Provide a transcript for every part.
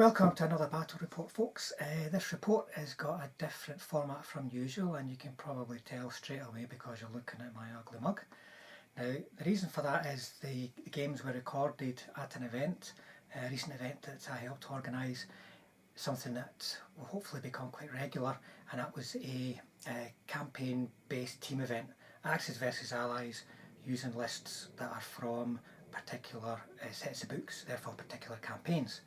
Welcome to another battle report, folks. This report has got a different format from usual, and you can probably tell straight away because you're looking at my ugly mug. Now, the reason for that is the games were recorded at an event, a recent event that I helped organise, something that will hopefully become quite regular, and that was a campaign-based team event, Axis versus Allies, using lists that are from particular sets of books, therefore particular campaigns.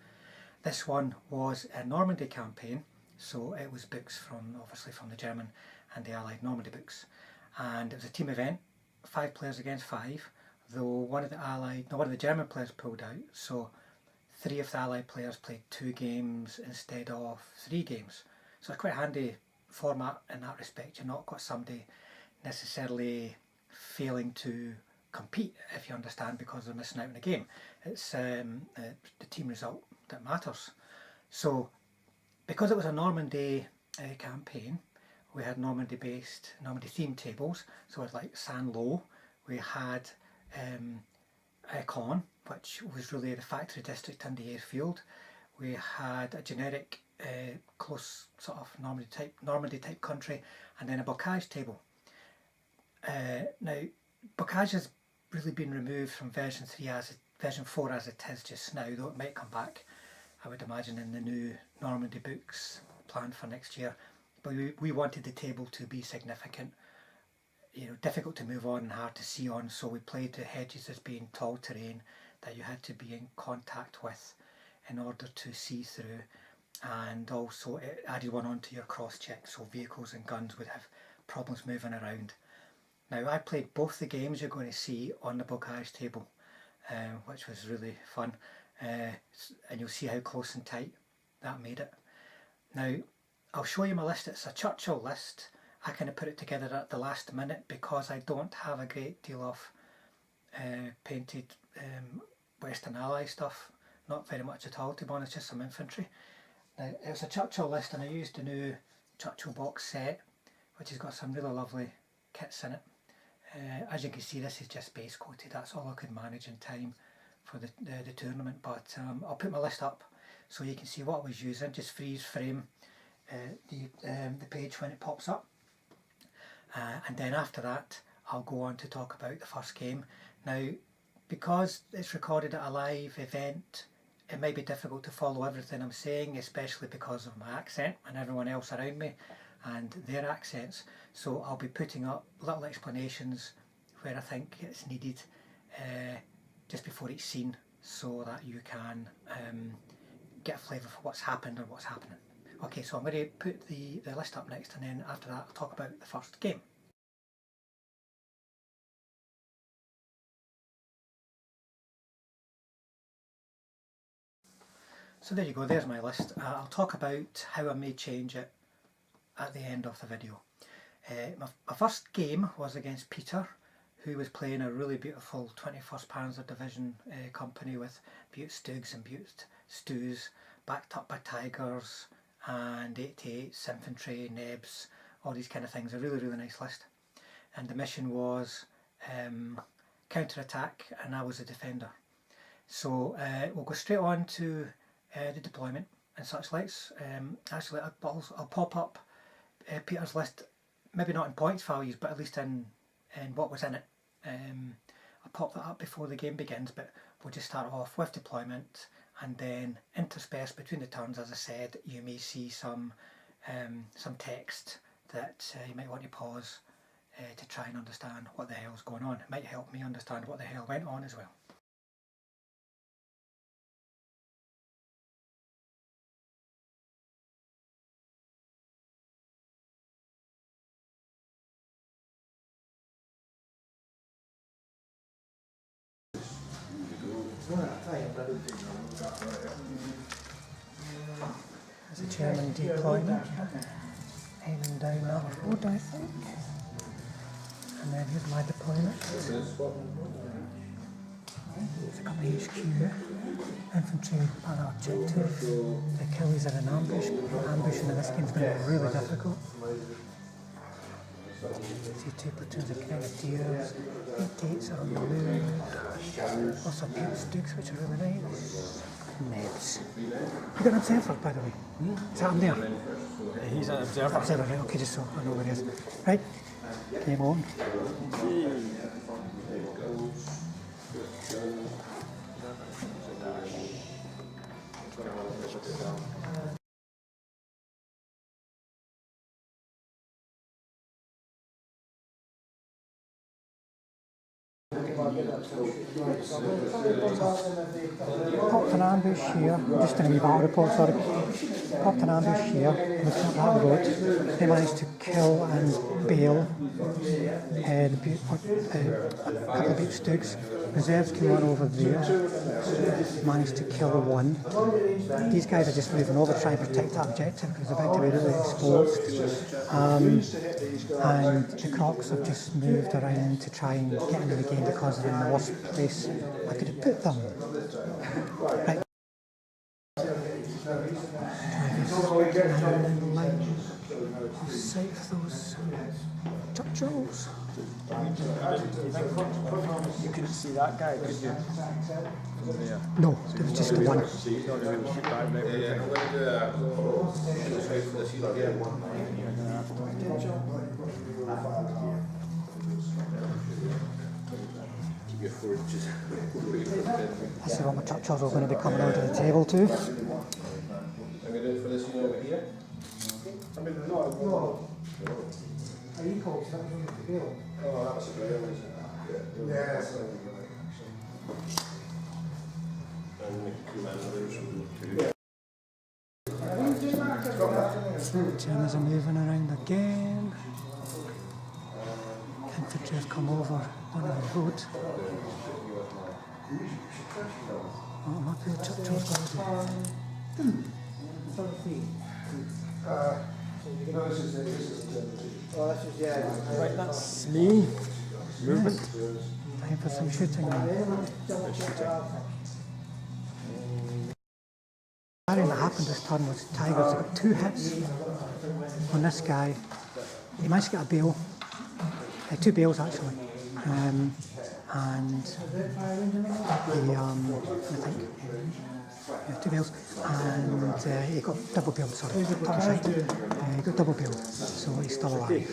This one was a Normandy campaign, so it was books from, obviously from the German and the Allied Normandy books. And it was a team event, 5 players against 5, though one of the German players pulled out, so 3 of the Allied players played 2 games instead of 3 games. So it's quite a handy format in that respect. You've not got somebody necessarily failing to compete, if you understand, because they're missing out on a game. It's the team result that matters. So because it was a Normandy campaign, we had Normandy themed tables. So it was like Saint-Lô, we had Caen, which was really the factory district and the airfield. We had a generic close sort of Normandy type country, and then a Bocage table. Now Bocage has really been removed from version 4 as it is just now, though it might come back, I would imagine, in the new Normandy books planned for next year. But we wanted the table to be significant, difficult to move on and hard to see on, so we played the hedges as being tall terrain that you had to be in contact with in order to see through, and also it added one onto your cross check, so vehicles and guns would have problems moving around. Now, I played both the games you're going to see on the Bocage table, which was really fun, and you'll see how close and tight that made it. Now, I'll show you my list. It's a Churchill list. I kind of put it together at the last minute because I don't have a great deal of painted Western Ally stuff, not very much at all, to be honest, just some infantry. Now, it was a Churchill list, and I used the new Churchill box set, which has got some really lovely kits in it. As you can see, this is just base coated. That's all I could manage in time for the tournament, but I'll put my list up so you can see what I was using. Just freeze frame the page when it pops up, and then after that I'll go on to talk about the first game. Now, because it's recorded at a live event, it might be difficult to follow everything I'm saying, especially because of my accent and everyone else around me and their accents. So I'll be putting up little explanations where I think it's needed just before each scene, so that you can get a flavour for what's happened or what's happening. Okay, so I'm going to put the list up next, and then after that I'll talk about the first game. So there you go, there's my list. I'll talk about how I may change it at the end of the video. My first game was against Peter, who was playing a really beautiful 21st Panzer Division company with Butte Stugs and Butte Stews, backed up by Tigers and 88s, infantry, Nebs, all these kind of things. A really, really nice list. And the mission was counter-attack, and I was a defender. So we'll go straight on to the deployment and such likes. Actually, I'll pop up Peter's list, maybe not in points values, but at least in what was in it. I'll pop that up before the game begins, but we'll just start off with deployment, and then interspersed between the turns, as I said, you may see some text that you might want to pause to try and understand what the hell's going on. It might help me understand what the hell went on as well. There's a German deployment aiming down that road, I think. And then here's my deployment. It's a couple of HQ, infantry on our objective. The Achilles are in ambush. Ambushing in this game's been really difficult. See 2 platoons of grenadiers, 8 gates are on the move. Also Butte Stugs, which are really nice. Nebs. You got an observer, by the way? Is that him there? He's an observer. Observer, right, okay, just so I know where he is. Right, game on. Popped an ambush here, just in a wee battle report, sorry. Popped an ambush here, looking up that road. They managed to kill and bail a couple of beach stooks. Reserves came on over there, managed to kill one. These guys are just moving over to try and protect that objective because it's about to be really exposed. And the Crocs have just moved around to try and get into the game because they're in the worst place I could have put them. Right. Save those Churchills. You couldn't see that guy, could you? Yeah. No, there was just the one. I see what my Churchills are going to be coming onto the table too. Germans are moving around again. Infantry have come over on the road. What am I paying Churchill's going to do? Right, that's me. Movement. Time for some shooting now. The thing that happened this turn was Tigers got 2 hits on this guy. He managed to get a bail, 2 bails actually, and he 2 bails, and he got double bailed. Sorry, that was right. He got double bailed, so he's still alive.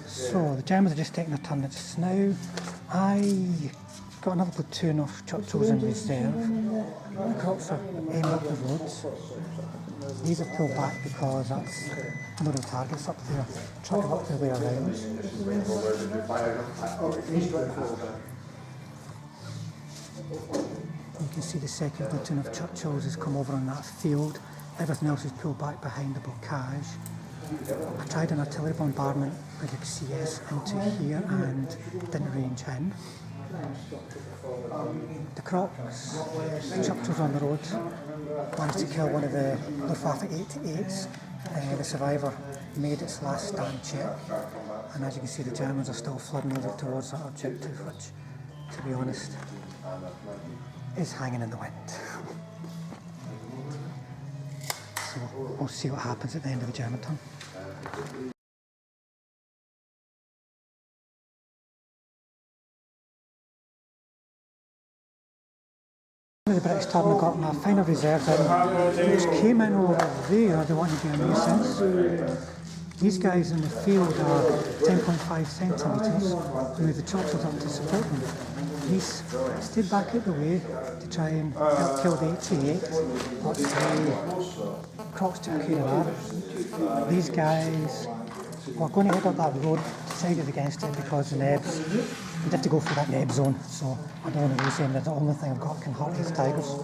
So the Germans are just taking their turn just now. I got another platoon of Churchills in reserve. The Crocs are aiming up the roads. These are pulled back because that's one of the targets up there, trying to work their way around. You can see the second platoon of Churchills has come over on that field. Everything else is pulled back behind the Bocage. I tried an artillery bombardment, as you can see, is into here and didn't range in. The Crocs, the Churchills on the road, managed to kill one of the Luftwaffe 88s. The survivor made its last stand check, and as you can see, the Germans are still flooding over towards that objective, which, to be honest, is hanging in the wind. So we'll see what happens at the end of the German turn. The British turn got my final reserves in, which came in over there. They wanted to be a nuisance. These guys in the field are 10.5 centimetres, with the Churchills up to support them. These stayed back out the way to try and help kill the 88, but the Crocs took care of that. These guys were going to head up that road, decided against it because the Nebs, you'd have to go for that Neb zone, so I don't want to lose them. They're the only thing I've got can hurt these Tigers.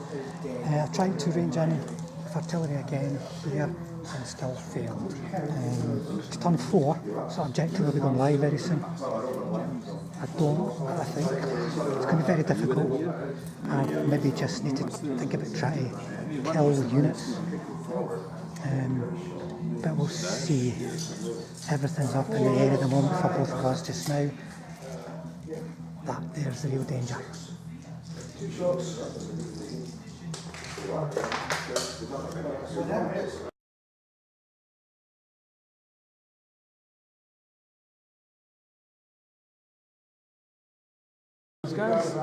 I've tried to range in with artillery again here and still failed. It's turn 4, so objective will be going live very soon. I think it's going to be very difficult. I maybe just need to think about trying to kill units. But we'll see. Everything's up in the air at the moment for both of us just now. There's the real danger. guys.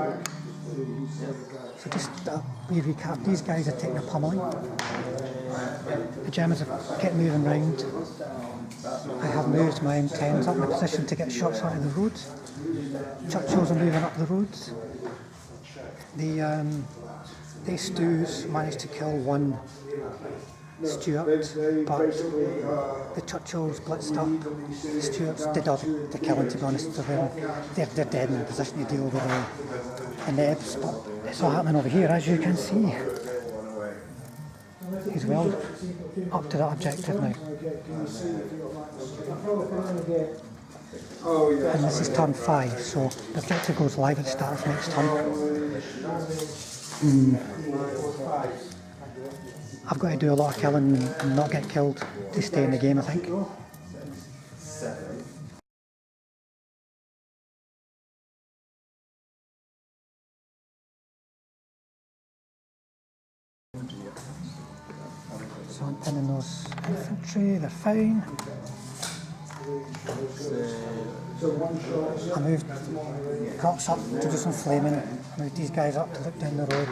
So just a wee recap, these guys are taking a pummeling. The Germans have kept moving round. I have moved my M10s up in a position to get shots onto the roads. Churchills are moving up the roads. The Stews managed to kill one Stuart, but the Churchills blitzed up. The Stuarts did all the killing, to be honest, so they're dead in a position to deal with the Nebs, but it's all happening over here, as you can see. He's well up to that objective now. And this is turn 5, so the objective goes live at the start of next turn. I've got to do a lot of killing and not get killed to stay in the game, I think. So I'm pinning those infantry, they're fine. I moved rocks up to do some flaming, moved these guys up to look down the road.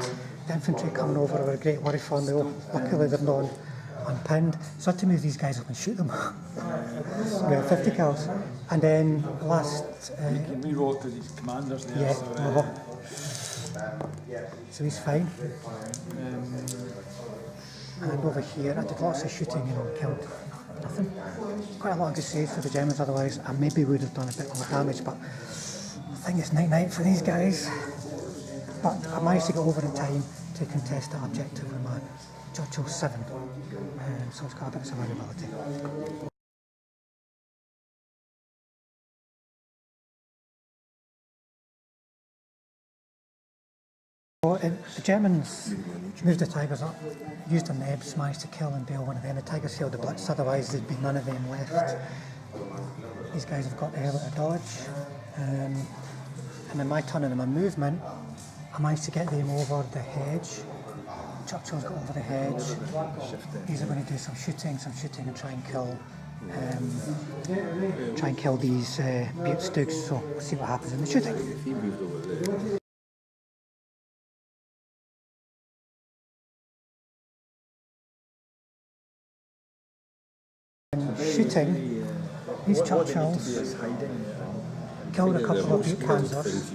The infantry coming over were a great worry for me, luckily they're not unpinned. So I had to move these guys up and shoot them. We have 50 kills. And then last... you can re-roll to these commanders there. Yeah, So, so he's fine. And over here, I did lots of shooting and killed nothing. Quite a lot of good saves for the Germans, otherwise I maybe would have done a bit more damage, but I think it's night-night for these guys. But I managed to get over in time to contest that objective with my Churchill 7, so it's got a bit of survivability. So, the Germans moved the Tigers up, used their Nebs, managed to kill and bail one of them. The Tigers failed the blitz, otherwise there'd be none of them left. These guys have got the hell out of dodge. And in my turn and in my movement, I managed to get them over the hedge. Churchill's got over the hedge. These are going to do some shooting and try and kill these Butte Stoogs, so we'll see what happens in the shooting. Shooting, these Churchills killed a couple of Butte Panzers.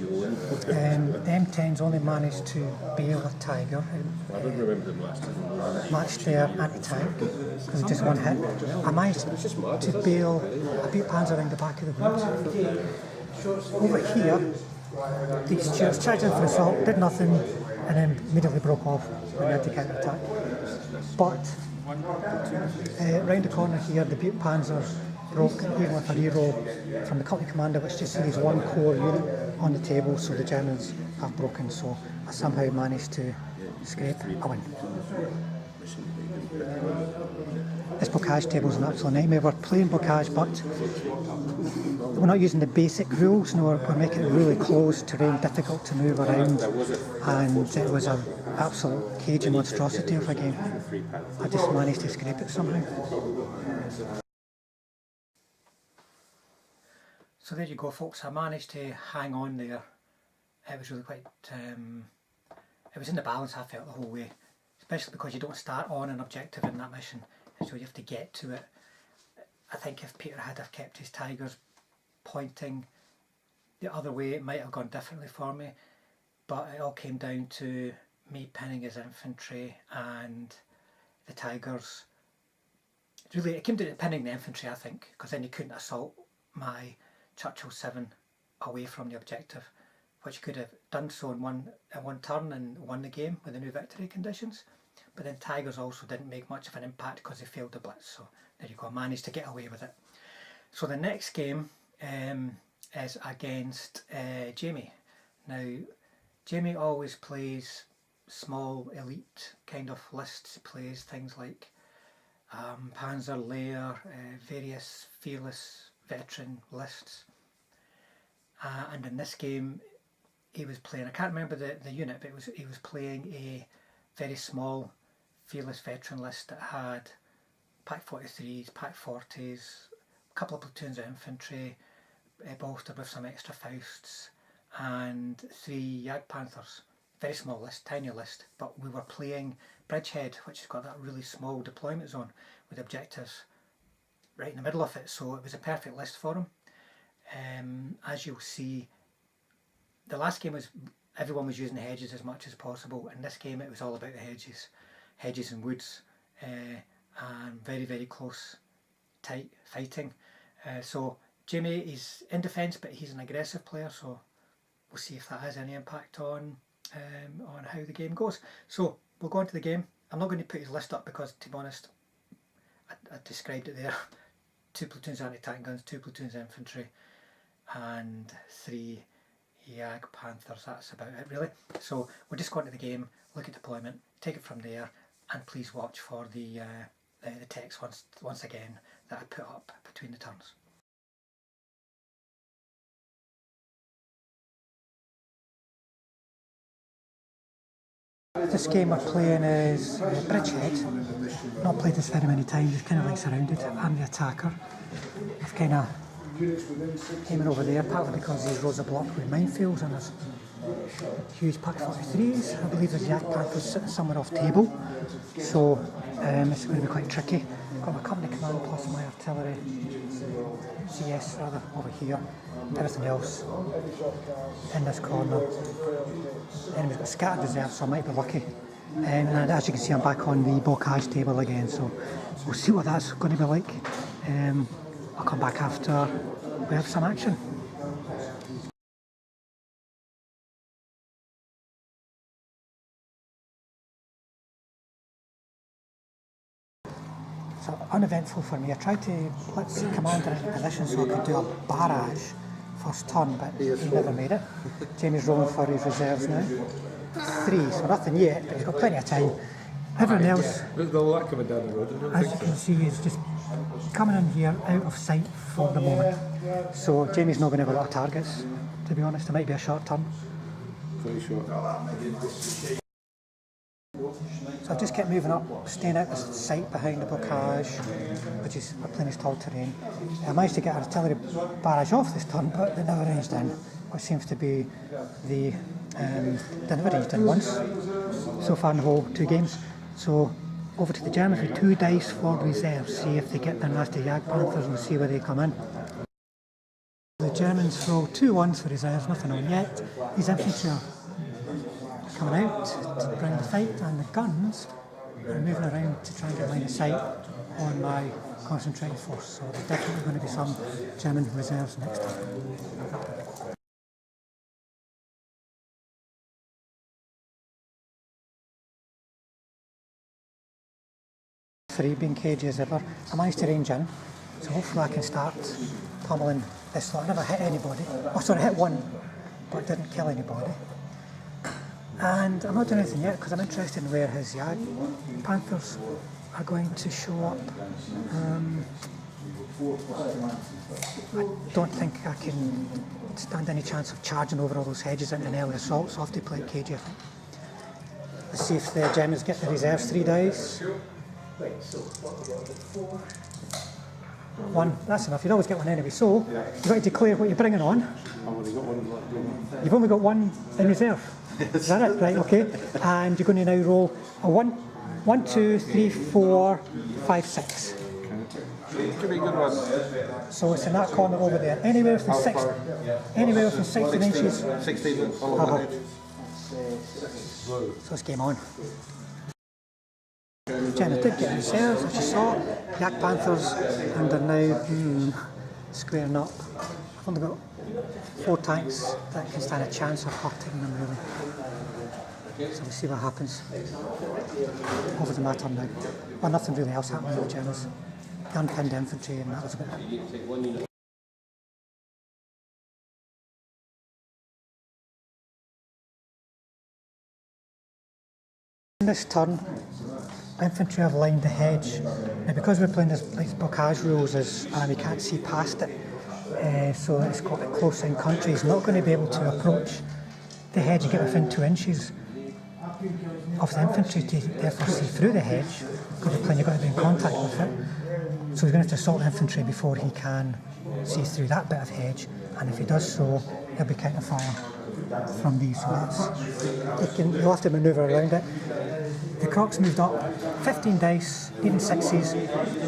The M10s only managed to bail a Tiger. Matched their anti-tank because just one hit. I managed to bail a Butte Panzer around the back of the wood. Over here, these Stuarts charged in for assault, did nothing, and then immediately broke off when they had to counter-attack. But round the corner here, the Butte Panzers broke, even with a reroll from the company commander, which just leaves one core unit on the table, so the Germans have broken, so I somehow managed to scrape a win. This Bocage table is an absolute nightmare. We're playing Bocage, but we're not using the basic rules, no, we're making it really closed terrain, difficult to move around, and it was an absolute cagey monstrosity of a game. I just managed to scrape it somehow. So there you go, folks. I managed to hang on there. It was really quite, it was in the balance, I felt, the whole way, especially because you don't start on an objective in that mission, and so you have to get to it. I think if Peter had have kept his Tigers pointing the other way, it might have gone differently for me, but it all came down to me pinning his infantry and the Tigers. Really, it came down to pinning the infantry, I think, because then you couldn't assault my Churchill 7 away from the objective, which could have done so in one turn and won the game with the new victory conditions. But then Tigers also didn't make much of an impact because they failed the blitz, so there you go, I managed to get away with it. So the next game is against Jamie. Now, Jamie always plays small elite kind of lists, plays things like Panzer Layer, various fearless veteran lists. And in this game he was playing, I can't remember the unit, but he was playing a very small fearless veteran list that had Pack 43s, Pack 40s, a couple of platoons of infantry, bolstered with some extra Fausts, and 3 Jagdpanthers. Very small list, tiny list, but we were playing Bridgehead, which has got that really small deployment zone with objectives right in the middle of it, so it was a perfect list for him. As you'll see, the last game was everyone was using the hedges as much as possible. In this game it was all about the hedges and woods, and very, very close, tight fighting. So Jimmy is in defence, but he's an aggressive player, so we'll see if that has any impact on how the game goes. So we'll go on to the game. I'm not going to put his list up because, to be honest, I described it there. 2 platoons anti-tank guns, 2 platoons infantry, and 3 Jagdpanthers. That's about it, really. So we'll just go into the game, look at deployment, take it from there, and please watch for the text once again that I put up between the turns. This game we're playing is Bridgehead. Not played this very many times, it's kind of like surrounded. I'm the attacker. I've kind of aiming over there, partly because these roads are blocked with minefields and there's huge Pack 43s. I believe there's Jagdpanthers sitting somewhere off table, so it's going to be quite tricky. Got my company command plus my artillery, CS rather, over here. Everything else in this corner. The enemy's got scattered reserves, so I might be lucky. And as you can see, I'm back on the Bocage table again, so we'll see what that's going to be like. I'll come back after we have some action. So uneventful for me. I tried to blitz the commander into position so I could do a barrage first turn, but he never made it. Jamie's rolling for his reserves now. 3, so nothing yet, but he's got plenty of time. Everyone else, as you can see, is just coming in here out of sight for the moment. So Jamie's not going to have a lot of targets, to be honest. It might be a short turn. Very short. So I've just kept moving up, staying out of sight behind the Bocage, which is a plain tall terrain. I managed to get an artillery barrage off this turn, but they never ranged in, which seems to be the they never ranged in once so far in the whole 2 games. So over to the Germans with 2 dice for reserves, see if they get their nasty Jagdpanthers and see where they come in. The Germans throw 2 1s for reserves, nothing on yet. These infantry are coming out to bring the fight, and the guns are moving around to try and get line of sight on my concentrated force. So there's definitely going to be some German reserves next time. Being cagey as ever, I managed to range in, so hopefully I can start pummeling this lot. I never hit anybody. Oh, sorry, I hit one, but didn't kill anybody. And I'm not doing anything yet because I'm interested in where his Jagdpanthers are going to show up. I don't think I can stand any chance of charging over all those hedges into an early assault, so I'll have to play it cagey, I think. Let's see if the Germans get the reserves 3 dice. 1, that's enough. You'd always get 1 anyway. So you've got to declare what you're bringing on. You've only got 1 in reserve. Is that it? Right, okay. And you're going to now roll a 1, 2, 3, 4, 5, 6. Give me a good one. So it's in that corner over there. Anywhere within 16 inches. 16 all over the edge. So it's game on. Jenna did get reserves, as you saw. Jagdpanthers, and they're now squaring up. I've only got 4 tanks that can stand a chance of hurting them, really. So we'll see what happens. Over the matter now. Well, nothing really else happened with the Germans. Unpinned infantry, and that was about it. In this turn, infantry have lined the hedge. Now, because we're playing this Bocage rules, we can't see past it, so it's got a close-in country. He's not going to be able to approach the hedge and get within 2 inches of the infantry to therefore see through the hedge, because you've got to be in contact with it. So he's going to have to assault the infantry before he can see through that bit of hedge, and if he does so, he'll be counter fire from these. So he'll have to manoeuvre around it. The Crocs moved up, 15 dice, needing sixes,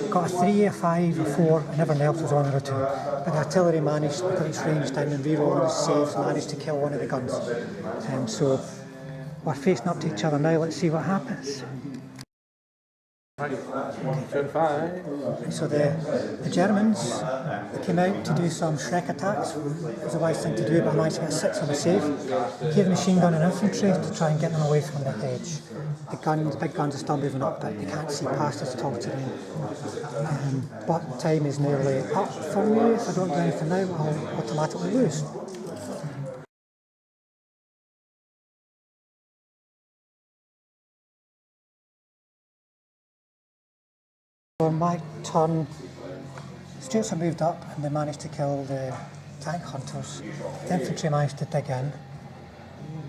got a 3, a 5, a 4, and everyone else was 1 or a 2. But the artillery managed, because it's ranged down and re-rolling his saves, managed to kill one of the guns. So we're facing up to each other now, let's see what happens. So the Germans came out to do some Shrek attacks. It was a wise thing to do, but I managed to get a 6 on the save. Gave the machine gun and infantry to try and get them away from the hedge. The big guns are still moving up, but they can't see past this tall terrain. But time is nearly up for me. If I don't do anything now, I'll automatically lose. On my turn, Stuarts have moved up and they managed to kill the tank hunters. The infantry managed to dig in.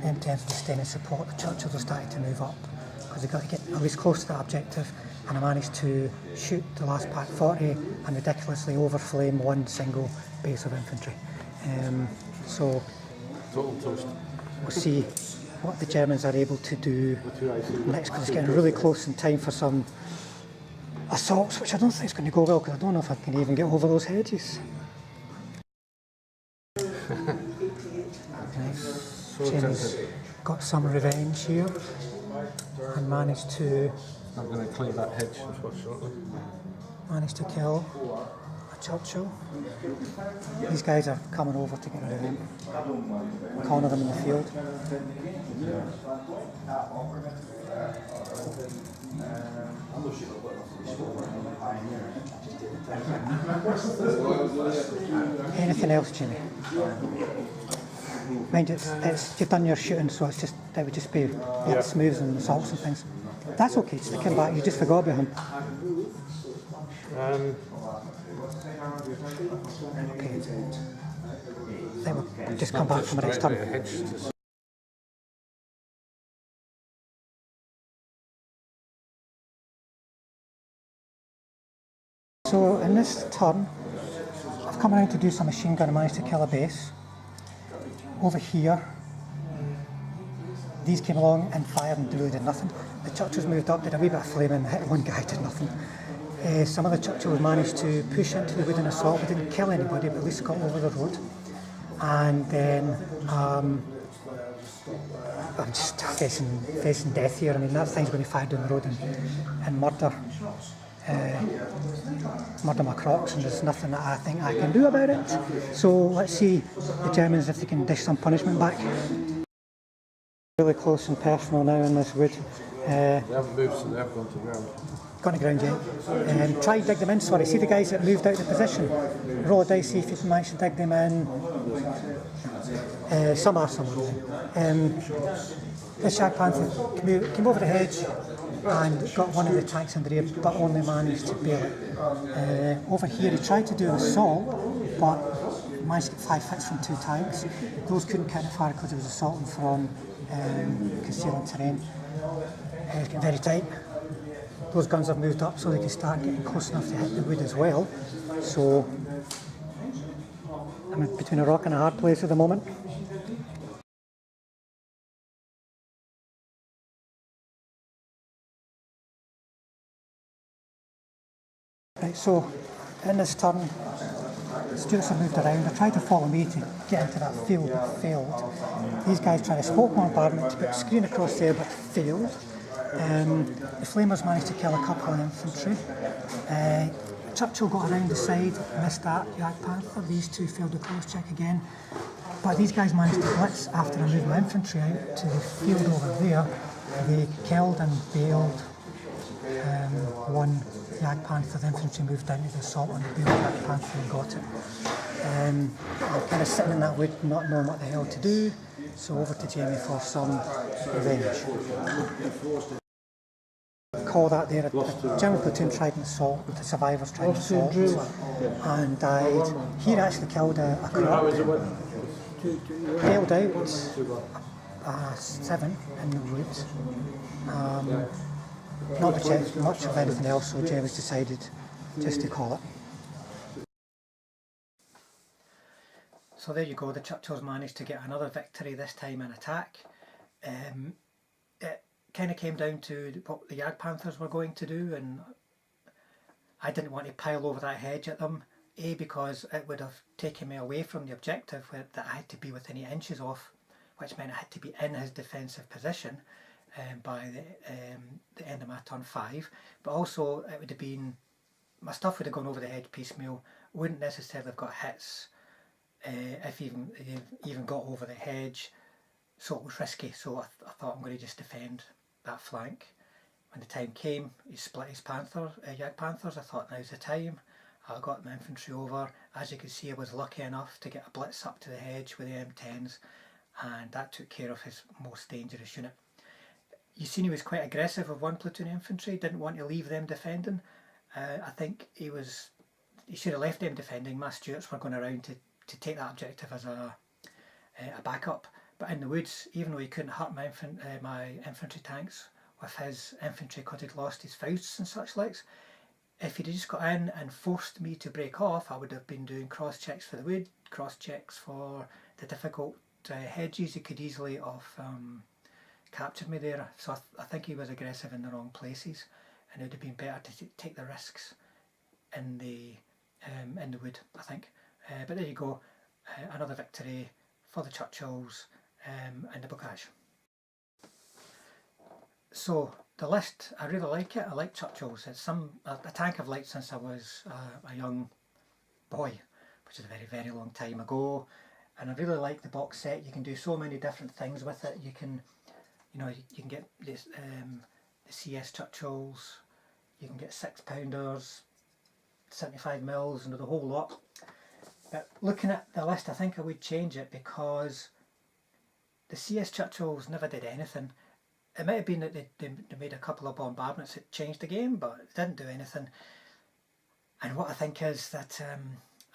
The M10s were staying in support. The Churchills were starting to move up because they got to get at least close to that objective, and I managed to shoot the last pack 40 and ridiculously overflame one single base of infantry. So we'll see what the Germans are able to do next, because it's getting really close in time for some assaults, which I don't think is going to go well, because I don't know if I can even get over those hedges. Jamie's got some revenge here and managed to... I'm going to clear that hedge shortly. Managed to kill a Churchill. These guys are coming over to get rid of him. Corner them in the field. Anything else, Jimmy? Mind you, you've done your shooting, so it would just be smooths and assaults and things. That's okay, stick him back, you just forgot about him. Okay. Then we'll just come back from the next turn. So in this turn, I've come around to do some machine gun and managed to kill a base. Over here, these came along and fired and really did nothing. The Churchills moved up, did a wee bit of flaming, hit one guy, did nothing. Some of the Churchills managed to push into the wooden assault. We didn't kill anybody, but at least got over the road. And then I'm just facing death here. I mean, that thing's going to be fired down the road and murder my Crocs, and there's nothing that I think I can do about it. So let's see the Germans if they can dish some punishment back. Really close and personal now in this wood. They haven't moved, so they have gone to the ground. Gone to ground yet. Try and dig them in, sorry. See the guys that moved out of position. Roll a dice, see if you can manage to dig them in. Some are, some aren't. This Shag Panther came over the hedge and got one of the tanks in the rear, but only managed to bail it. Over here he tried to do an assault, but managed to get 5 hits from 2 tanks. Those couldn't counter fire because it was assaulting from concealing terrain. It's getting very tight. Those guns have moved up so they can start getting close enough to hit the wood as well. So I'm between a rock and a hard place at the moment. Right, so in this turn, Stuarts have moved around. They tried to follow me to get into that field, but failed. These guys tried a smoke bombardment to put a screen across there, but failed. The Flamers managed to kill a couple of infantry. Churchill got around the side, missed that. Shag Panther, these two failed the close check again. But these guys managed to blitz after I moved my infantry out to the field over there. They killed and bailed one Shag Panther. The infantry moved down to the assault on the bailed Shag Panther and got it. I'm kind of sitting in that wood, not knowing what the hell to do. So over to Jamie for some revenge. Call that there, a German platoon tried an assault, the survivors tried an assault and died. He actually killed a Croc, bailed out 7 in the wood. Not much of anything else, so James decided just to call it. So there you go, the Churchills managed to get another victory, this time in attack. It kind of came down to what the Jagdpanthers were going to do, and I didn't want to pile over that hedge at them. A, because it would have taken me away from the objective that I had to be within 8 inches of, which meant I had to be in his defensive position by the end of my turn 5. But also it would have been, my stuff would have gone over the hedge piecemeal, wouldn't necessarily have got hits if even got over the hedge, so it was risky. So I thought, I'm going to just defend that flank. When the time came, he split his Jagdpanthers. I thought, now's the time. I got my infantry over. As you can see, I was lucky enough to get a blitz up to the hedge with the M10s, and that took care of his most dangerous unit. You seen he was quite aggressive with 1 platoon infantry, didn't want to leave them defending. I think he should have left them defending. My Stuarts were going around to take that objective as a backup. But in the woods, even though he couldn't hurt my infantry tanks with his infantry because he'd lost his Fausts and such likes, if he'd just got in and forced me to break off, I would have been doing cross checks for the wood, cross checks for the difficult hedges. He could easily have captured me there. So I think he was aggressive in the wrong places, and it would have been better to take the risks in the wood, I think. But there you go, another victory for the Churchills in the Bocage. So the list, I really like it. I like Churchills. It's a tank I've liked since I was a young boy, which is a very, very long time ago. And I really like the box set. You can do so many different things with it. You can get this, the CS Churchills. You can get 6-pounders, 75 mils, and the whole lot. But looking at the list, I think I would change it, because the CS Churchills never did anything. It might have been that they made a couple of bombardments that changed the game, but it didn't do anything. And what I think is that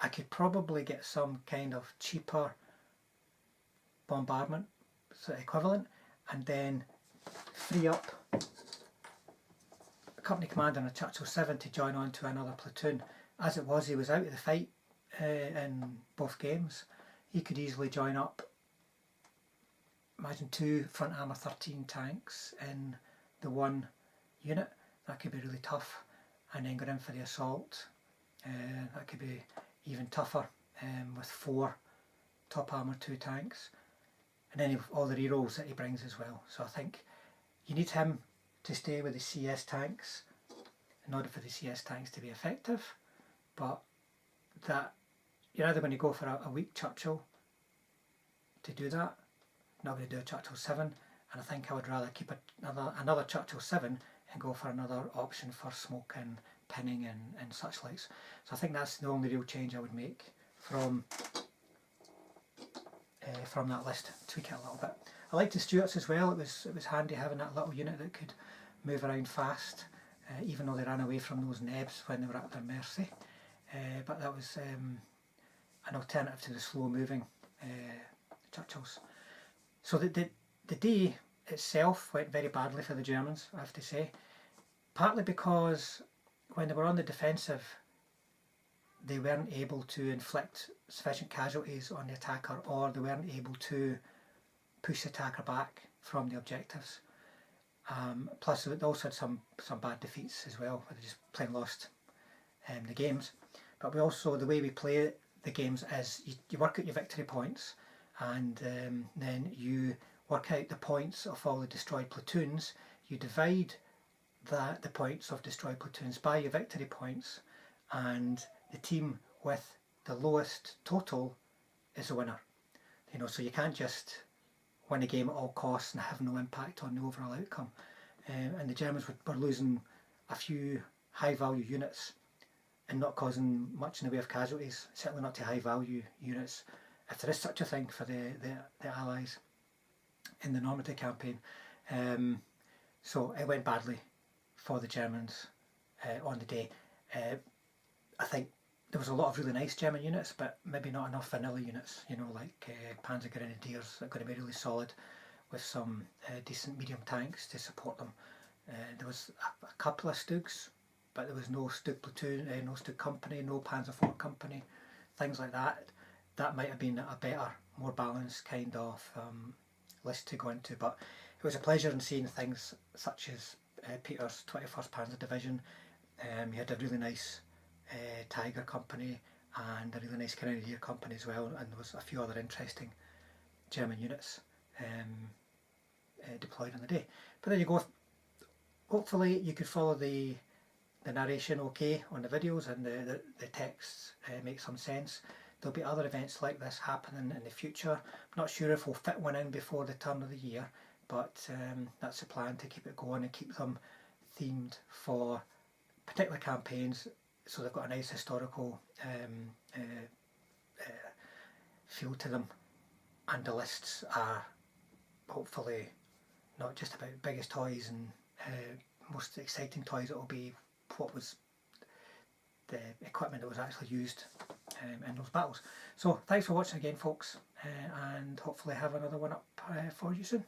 I could probably get some kind of cheaper bombardment equivalent, and then free up a company commander in a Churchill 7 to join on to another platoon. As it was, he was out of the fight in both games. He could easily join up, imagine 2 front armour 13 tanks in the one unit. That could be really tough, and then go in for the assault. That could be even tougher with 4 top armour 2 tanks, and then all the rerolls that he brings as well. So I think you need him to stay with the CS tanks in order for the CS tanks to be effective, but that you're either going to go for a weak Churchill to do that. Not going to do a Churchill 7, and I think I would rather keep another Churchill 7 and go for another option for smoke and pinning and such likes. So I think that's the only real change I would make from that list. Tweak it a little bit. I liked the Stuarts as well. It was handy having that little unit that could move around fast, even though they ran away from those nebs when they were at their mercy. But that was an alternative to the slow moving Churchills. So the day itself went very badly for the Germans, I have to say. Partly because when they were on the defensive, they weren't able to inflict sufficient casualties on the attacker, or they weren't able to push the attacker back from the objectives. Plus they also had some bad defeats as well, where they just plain lost the games. But we also, the way we play the games is you work out your victory points, and then you work out the points of all the destroyed platoons. You divide the points of destroyed platoons by your victory points, and the team with the lowest total is the winner. So you can't just win a game at all costs and have no impact on the overall outcome. And the Germans were losing a few high value units and not causing much in the way of casualties, certainly not to high value units, if there is such a thing for the Allies in the Normandy campaign. So it went badly for the Germans on the day. I think there was a lot of really nice German units, but maybe not enough vanilla units, like Panzer Grenadiers that are going to be really solid with some decent medium tanks to support them. There was a couple of Stugs, but there was no Stug platoon, no Stug company, no Panzer IV company, things like that. That might have been a better, more balanced kind of list to go into, but it was a pleasure in seeing things such as Peter's 21st Panzer Division. He had a really nice Tiger company and a really nice Grenadier company as well, and there was a few other interesting German units deployed on the day. But there you go. Hopefully you could follow the narration okay on the videos, and the texts make some sense. There'll be other events like this happening in the future. I'm not sure if we'll fit one in before the turn of the year, but that's the plan, to keep it going and keep them themed for particular campaigns, so they've got a nice historical feel to them, and the lists are hopefully not just about biggest toys and most exciting toys. It will be what was the equipment that was actually used in those battles. So thanks for watching again, folks, and hopefully have another one up for you soon.